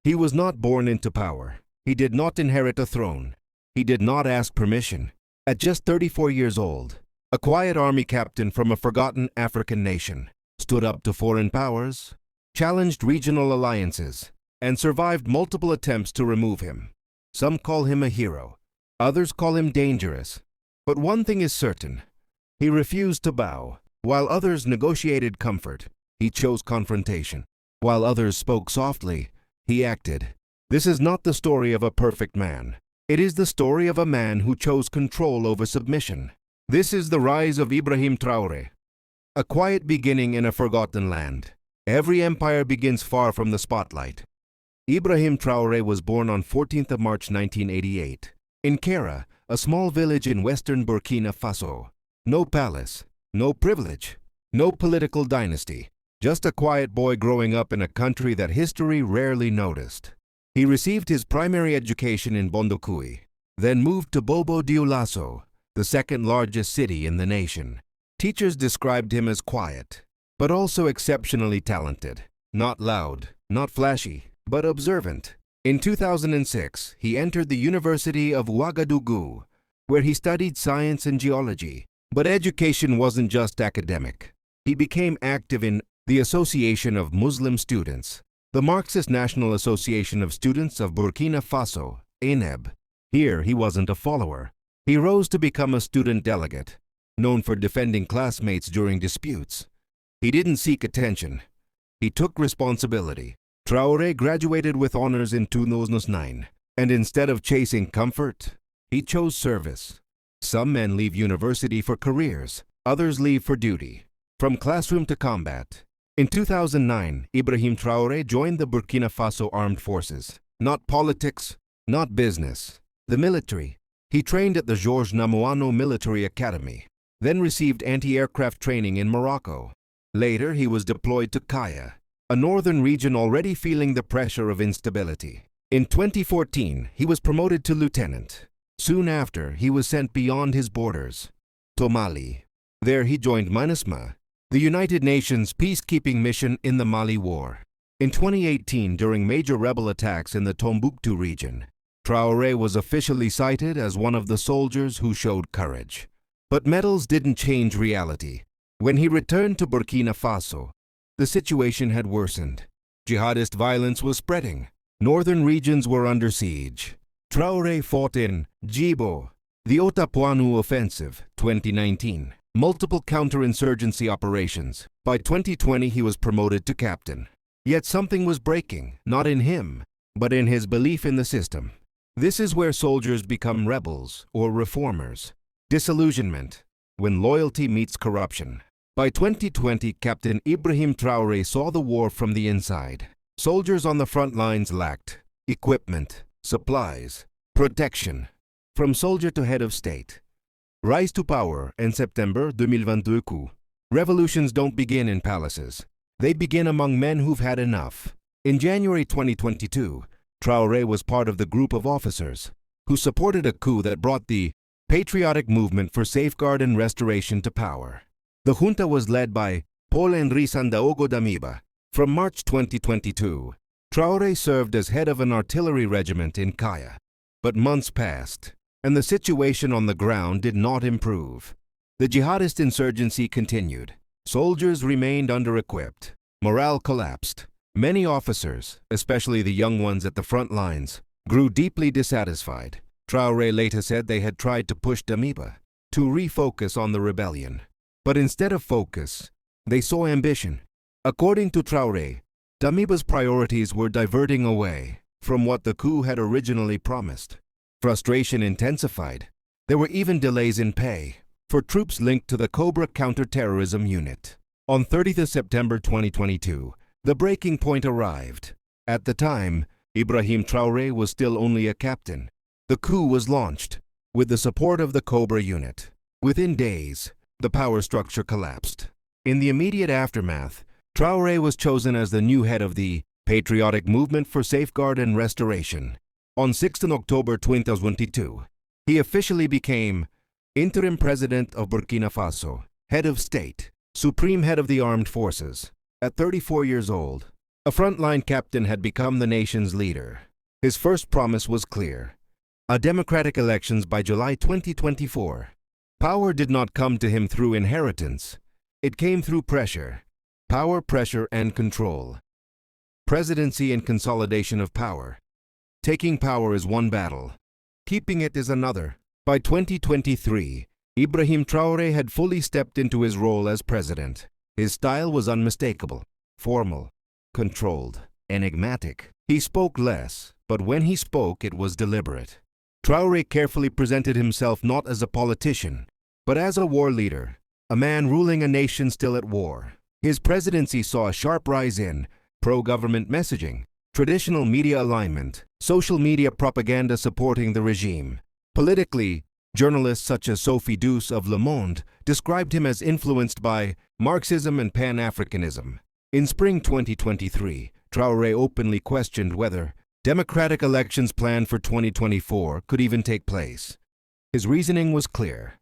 He was not born into power. He did not inherit a throne. He did not ask permission. At just 34 years old, a quiet army captain from a forgotten African nation stood up to foreign powers, challenged regional alliances, and survived multiple attempts to remove him. Some call him a hero. Others call him dangerous. But one thing is certain. He refused to bow. While others negotiated comfort, he chose confrontation. While others spoke softly, he acted. This is not the story of a perfect man. It is the story of a man who chose control over submission. This is the rise of Ibrahim Traoré. A quiet beginning in a forgotten land. Every empire begins far from the spotlight. Ibrahim Traoré was born on 14th of March 1988 in Kera, a small village in western Burkina Faso. No palace, no privilege, no political dynasty. Just a quiet boy growing up in a country that history rarely noticed. He received his primary education in Bondokui, then moved to Bobo Dioulasso, the second largest city in the nation. Teachers described him as quiet, but also exceptionally talented. Not loud, not flashy, but observant. In 2006, he entered the University of Ouagadougou, where he studied science and geology. But education wasn't just academic. He became active in the Association of Muslim Students, the Marxist National Association of Students of Burkina Faso, INEB. Here, he wasn't a follower. He rose to become a student delegate, known for defending classmates during disputes. He didn't seek attention. He took responsibility. Traoré graduated with honors in 2009, and instead of chasing comfort, he chose service. Some men leave university for careers, others leave for duty, from classroom to combat. In 2009, Ibrahim Traoré joined the Burkina Faso Armed Forces. Not politics, not business, the military. He trained at the Georges Namoano Military Academy, then received anti-aircraft training in Morocco. Later, he was deployed to Kaya, a northern region already feeling the pressure of instability. In 2014, he was promoted to lieutenant. Soon after, he was sent beyond his borders, to Mali. There he joined MINUSMA, the United Nations peacekeeping mission in the Mali War. In 2018, during major rebel attacks in the Tombouctou region, Traoré was officially cited as one of the soldiers who showed courage. But medals didn't change reality. When he returned to Burkina Faso, the situation had worsened. Jihadist violence was spreading. Northern regions were under siege. Traoré fought in Djibo, the Otapuanu Offensive, 2019. Multiple counterinsurgency operations. By 2020, he was promoted to captain. Yet something was breaking, not in him, but in his belief in the system. This is where soldiers become rebels or reformers. Disillusionment, when loyalty meets corruption. By 2020, Captain Ibrahim Traoré saw the war from the inside. Soldiers on the front lines lacked equipment, supplies, protection. From soldier to head of state. Rise to power in September 2022 coup. Revolutions don't begin in palaces. They begin among men who've had enough. In January 2022, Traoré was part of the group of officers who supported a coup that brought the patriotic movement for safeguard and restoration to power. The junta was led by Paul-Henri Sandaogo Damiba. From March 2022, Traoré served as head of an artillery regiment in Kaya. But months passed, and the situation on the ground did not improve. The jihadist insurgency continued. Soldiers remained under-equipped. Morale collapsed. Many officers, especially the young ones at the front lines, grew deeply dissatisfied. Traoré later said they had tried to push Damiba to refocus on the rebellion. But instead of focus, they saw ambition. According to Traoré, Damiba's priorities were diverting away from what the coup had originally promised. Frustration intensified. There were even delays in pay for troops linked to the Cobra counter-terrorism unit. On 30th September 2022, the breaking point arrived. At the time, Ibrahim Traoré was still only a captain. The coup was launched with the support of the Cobra unit. Within days, the power structure collapsed. In the immediate aftermath, Traoré was chosen as the new head of the Patriotic Movement for Safeguard and Restoration. On 6th October 2022, he officially became Interim President of Burkina Faso, Head of State, Supreme Head of the Armed Forces. At 34 years old, A frontline captain had become the nation's leader. His first promise was clear: a democratic elections by July 2024. Power did not come to him through inheritance. It came through pressure. Power, pressure, and control. Presidency and consolidation of power. Taking power is one battle. Keeping it is another. By 2023, Ibrahim Traoré had fully stepped into his role as president. His style was unmistakable, formal, controlled, enigmatic. He spoke less, but when he spoke, it was deliberate. Traoré carefully presented himself not as a politician, but as a war leader, a man ruling a nation still at war. His presidency saw a sharp rise in pro-government messaging, traditional media alignment, social media propaganda supporting the regime. Politically, journalists such as Sophie Douce of Le Monde described him as influenced by Marxism and Pan-Africanism. In spring 2023, Traoré openly questioned whether democratic elections planned for 2024 could even take place. His reasoning was clear.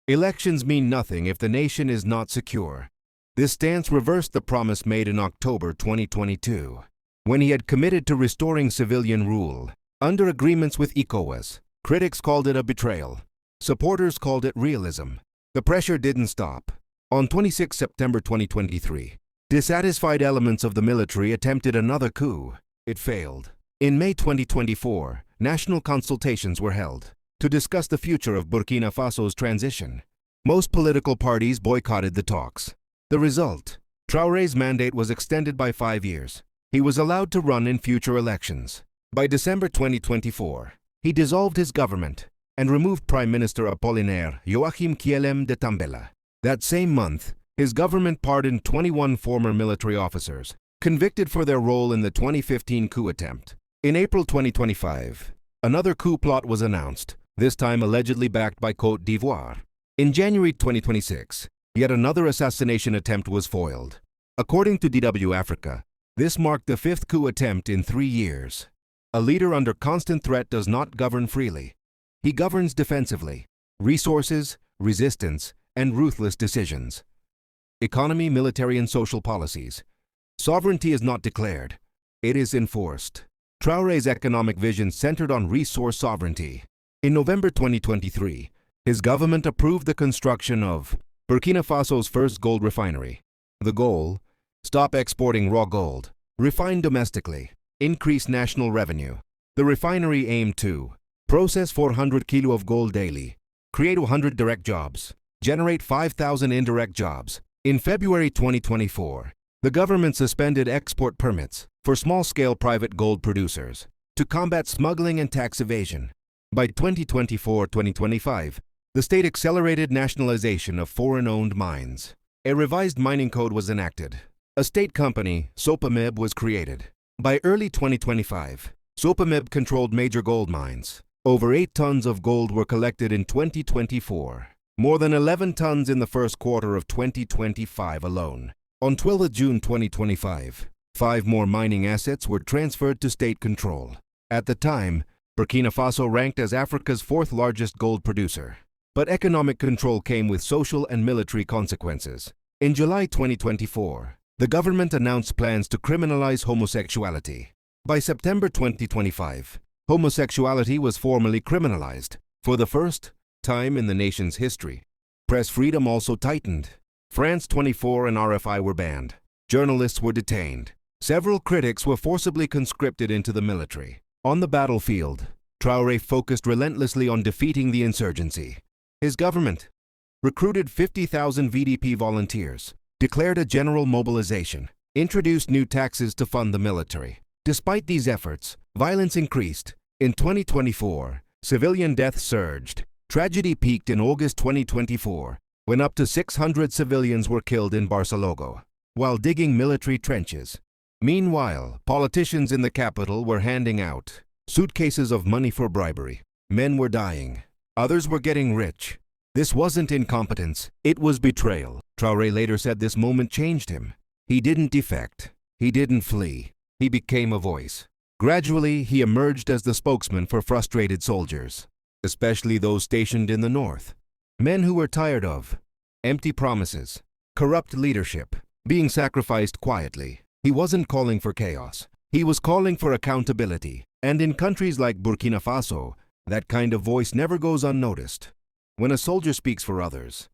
Elections mean nothing if the nation is not secure. This stance reversed the promise made in October 2022, when he had committed to restoring civilian rule. Under agreements with ECOWAS, critics called it a betrayal. Supporters called it realism. The pressure didn't stop. On 26 September 2023, dissatisfied elements of the military attempted another coup. It failed. In May 2024, national consultations were held to discuss the future of Burkina Faso's transition. Most political parties boycotted the talks. The result: Traoré's mandate was extended by 5 years. He was allowed to run in future elections. By December 2024, he dissolved his government and removed Prime Minister Apollinaire Joachim Kielem de Tambela. That same month, his government pardoned 21 former military officers, convicted for their role in the 2015 coup attempt. In April 2025, another coup plot was announced, this time allegedly backed by Côte d'Ivoire. In January 2026, yet another assassination attempt was foiled. According to DW Africa, this marked the 5th coup attempt in 3 years. A leader under constant threat does not govern freely. He governs defensively. Resources, resistance, and ruthless decisions. Economy, military, and social policies. Sovereignty is not declared. It is enforced. Traoré's economic vision centered on resource sovereignty. In November 2023, his government approved the construction of Burkina Faso's first gold refinery. The goal: stop exporting raw gold, refine domestically, increase national revenue. The refinery aimed to process 400 kilo of gold daily, create 100 direct jobs, generate 5,000 indirect jobs. In February 2024, the government suspended export permits for small-scale private gold producers to combat smuggling and tax evasion. By 2024-2025, the state accelerated nationalization of foreign-owned mines. A revised mining code was enacted. A state company, Sopamib, was created. By early 2025, Sopamib controlled major gold mines. Over 8 tons of gold were collected in 2024. More than 11 tons in the first quarter of 2025 alone. On 12 June 2025, 5 more mining assets were transferred to state control. At the time, Burkina Faso ranked as Africa's 4th largest gold producer. But economic control came with social and military consequences. In July 2024, the government announced plans to criminalize homosexuality. By September 2025, homosexuality was formally criminalized for the first time in the nation's history. Press freedom also tightened. France 24 and RFI were banned. Journalists were detained. Several critics were forcibly conscripted into the military. On the battlefield, Traoré focused relentlessly on defeating the insurgency. His government recruited 50,000 VDP volunteers, declared a general mobilization, introduced new taxes to fund the military. Despite these efforts, violence increased. In 2024, civilian deaths surged. Tragedy peaked in August 2024, when up to 600 civilians were killed in Barcelona while digging military trenches. Meanwhile, politicians in the capital were handing out suitcases of money for bribery. Men were dying. Others were getting rich. This wasn't incompetence, it was betrayal. Traoré later said this moment changed him. He didn't defect. He didn't flee. He became a voice. Gradually, he emerged as the spokesman for frustrated soldiers, especially those stationed in the north. Men who were tired of empty promises, corrupt leadership, being sacrificed quietly. He wasn't calling for chaos. He was calling for accountability. And in countries like Burkina Faso, that kind of voice never goes unnoticed. When a soldier speaks for others,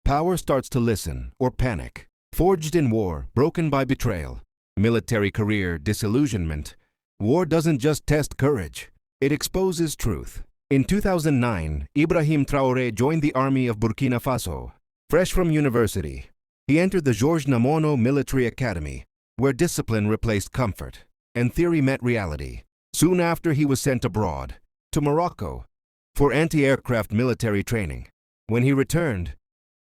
power starts to listen or panic. Forged in war, broken by betrayal, military career, disillusionment, war doesn't just test courage, it exposes truth. In 2009, Ibrahim Traoré joined the army of Burkina Faso. Fresh from university, he entered the Georges Namono Military Academy, where discipline replaced comfort and theory met reality. Soon after, he was sent abroad, to Morocco, for anti-aircraft military training. When he returned,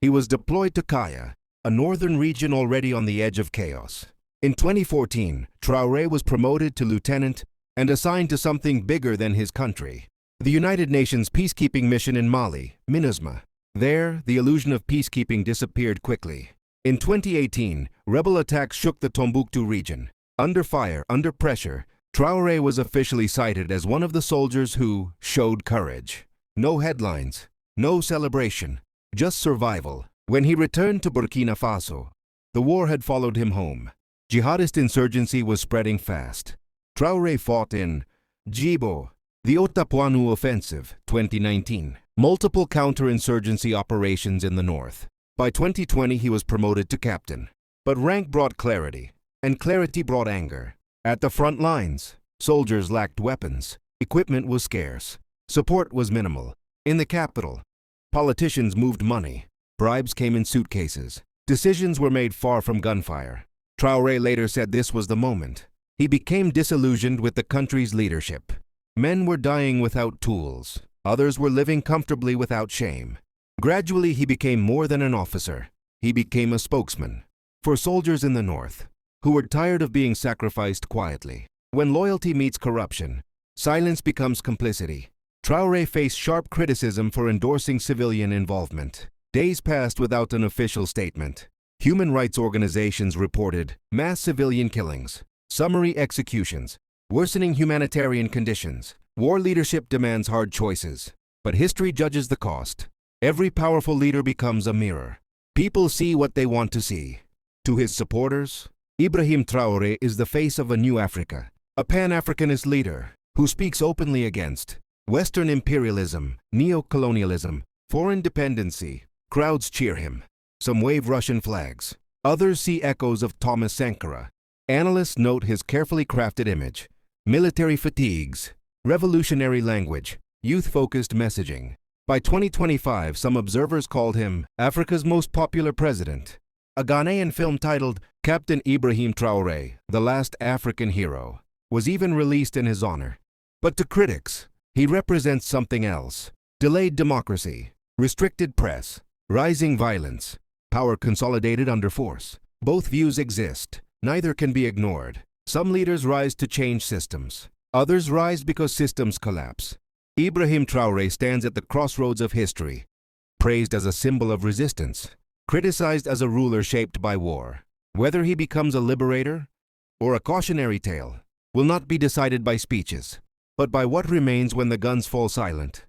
he was deployed to Kaya, a northern region already on the edge of chaos. In 2014, Traoré was promoted to lieutenant and assigned to something bigger than his country, the United Nations peacekeeping mission in Mali, MINUSMA. There, the illusion of peacekeeping disappeared quickly. In 2018, rebel attacks shook the Tombouctou region. Under fire, under pressure, Traoré was officially cited as one of the soldiers who showed courage. No headlines, no celebration, just survival. When he returned to Burkina Faso, the war had followed him home. Jihadist insurgency was spreading fast. Traoré fought in Djibo, the Otapuanu Offensive, 2019, multiple counterinsurgency operations in the north. By 2020, he was promoted to captain. But rank brought clarity, and clarity brought anger. At the front lines, soldiers lacked weapons, equipment was scarce, support was minimal. In the capital, politicians moved money, bribes came in suitcases, decisions were made far from gunfire. Traoré later said this was the moment. He became disillusioned with the country's leadership. Men were dying without tools, others were living comfortably without shame. Gradually, he became more than an officer. He became a spokesman for soldiers in the north, who were tired of being sacrificed quietly. When loyalty meets corruption, silence becomes complicity. Traoré faced sharp criticism for endorsing civilian involvement. Days passed without an official statement. Human rights organizations reported mass civilian killings, summary executions, worsening humanitarian conditions. War leadership demands hard choices, but history judges the cost. Every powerful leader becomes a mirror. People see what they want to see. To his supporters, Ibrahim Traoré is the face of a new Africa, a Pan-Africanist leader who speaks openly against Western imperialism, neo-colonialism, foreign dependency. Crowds cheer him. Some wave Russian flags. Others see echoes of Thomas Sankara. Analysts note his carefully crafted image, military fatigues, revolutionary language, youth-focused messaging. By 2025, some observers called him Africa's most popular president. A Ghanaian film titled Captain Ibrahim Traoré, The Last African Hero, was even released in his honor. But to critics, he represents something else. Delayed democracy, restricted press, rising violence, power consolidated under force. Both views exist. Neither can be ignored. Some leaders rise to change systems. Others rise because systems collapse. Ibrahim Traoré stands at the crossroads of history, praised as a symbol of resistance, criticized as a ruler shaped by war. Whether he becomes a liberator or a cautionary tale will not be decided by speeches, but by what remains when the guns fall silent.